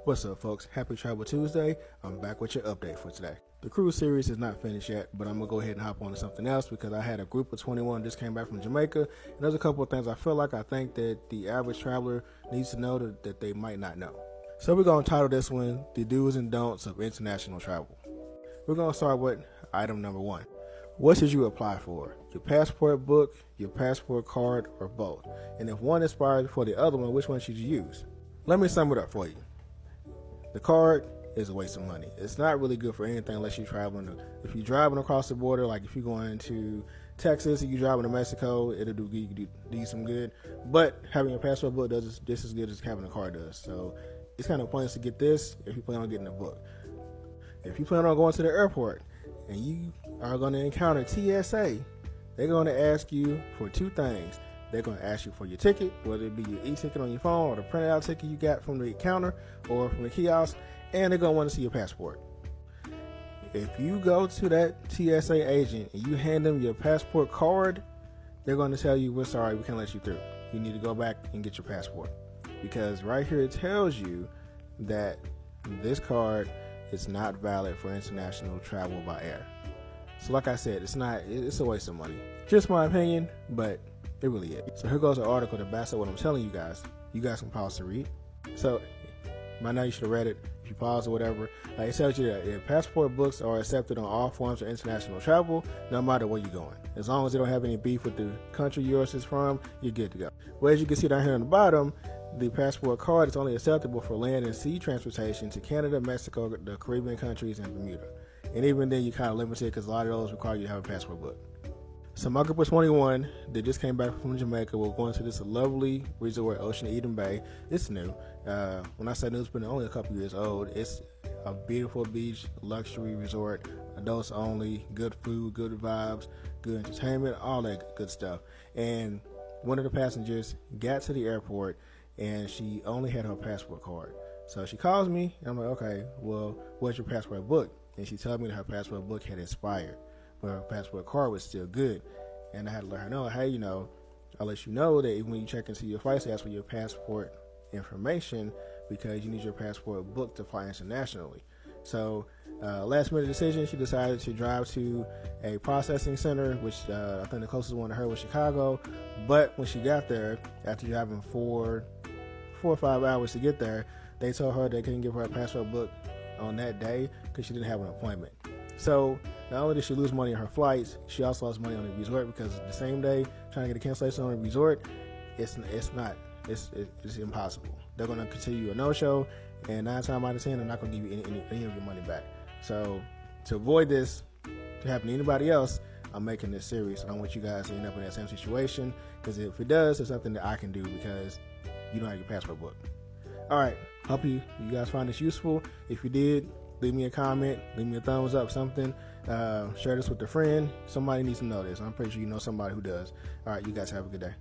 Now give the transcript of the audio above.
What's up, folks? Happy Travel Tuesday. I'm back with your update for today. The cruise series is not finished yet, but I'm going to go ahead and hop on to something else because I had a group of 21 just came back from Jamaica, and there's a couple of things I think that the average traveler needs to know that they might not know. So we're going to title this one, The Do's and Don'ts of International Travel. We're going to start with item number 1. What should you apply for? Your passport book, your passport card, or both? And if one expires before the other one, which one should you use? Let me sum it up for you. The card is a waste of money. It's not really good for anything unless you're traveling. If you're driving across the border, like if you're going to Texas, if you're driving to Mexico, it'll do you some good. But having a passport book does just as good as having a card does. So it's kind of pointless to get this if you plan on getting a book. If you plan on going to the airport and you are going to encounter TSA, they're going to ask you for two things. They're going to ask you for your ticket, whether it be your e-ticket on your phone or the printed out ticket you got from the counter or from the kiosk, and they're going to want to see your passport. If you go to that TSA agent and you hand them your passport card, they're going to tell you, we're sorry, we can't let you through. You need to go back and get your passport. Because right here it tells you that this card is not valid for international travel by air. So like I said, it's a waste of money. Just my opinion, but it really is. So here goes an article that backs up what I'm telling you guys. You guys can pause to read. So by now you should have read it. If you pause or whatever, it tells you that passport books are accepted on all forms of international travel, no matter where you're going. As long as they don't have any beef with the country yours is from, you're good to go. Well, as you can see down here on the bottom, the passport card is only acceptable for land and sea transportation to Canada, Mexico, the Caribbean countries, and Bermuda. And even then, you're kind of limited because a lot of those require you to have a passport book. So my group of 21 that just came back from Jamaica, we're going to this lovely resort, Ocean Eden Bay. It's new. When I say new, it's been only a couple years old. It's a beautiful beach, luxury resort, adults only, good food, good vibes, good entertainment, all that good stuff. And one of the passengers got to the airport and she only had her passport card. So she calls me and I'm like, okay, well, where's your passport book? And she told me that her passport book had expired, but her passport card was still good. And I had to let her know, hey, I'll let you know that when you check into your flights, ask for your passport information because you need your passport book to fly internationally. So last minute decision, she decided to drive to a processing center, which I think the closest one to her was Chicago. But when she got there, after driving 4 or 5 hours to get there, they told her they couldn't give her a passport book on that day because she didn't have an appointment. So not only did she lose money on her flights, she also lost money on the resort because the same day trying to get a cancellation on the resort, it's impossible. They're going to consider you a no-show, and 9 times out of 10, they're not going to give you any of your money back. So to avoid this to happen to anybody else, I'm making this serious. I don't want you guys to end up in that same situation because if it does, it's something that I can do because you don't have your passport book. All right, hope you guys find this useful. If you did, leave me a comment, leave me a thumbs up, something. Share this with a friend. Somebody needs to know this. I'm pretty sure you know somebody who does. All right, you guys have a good day.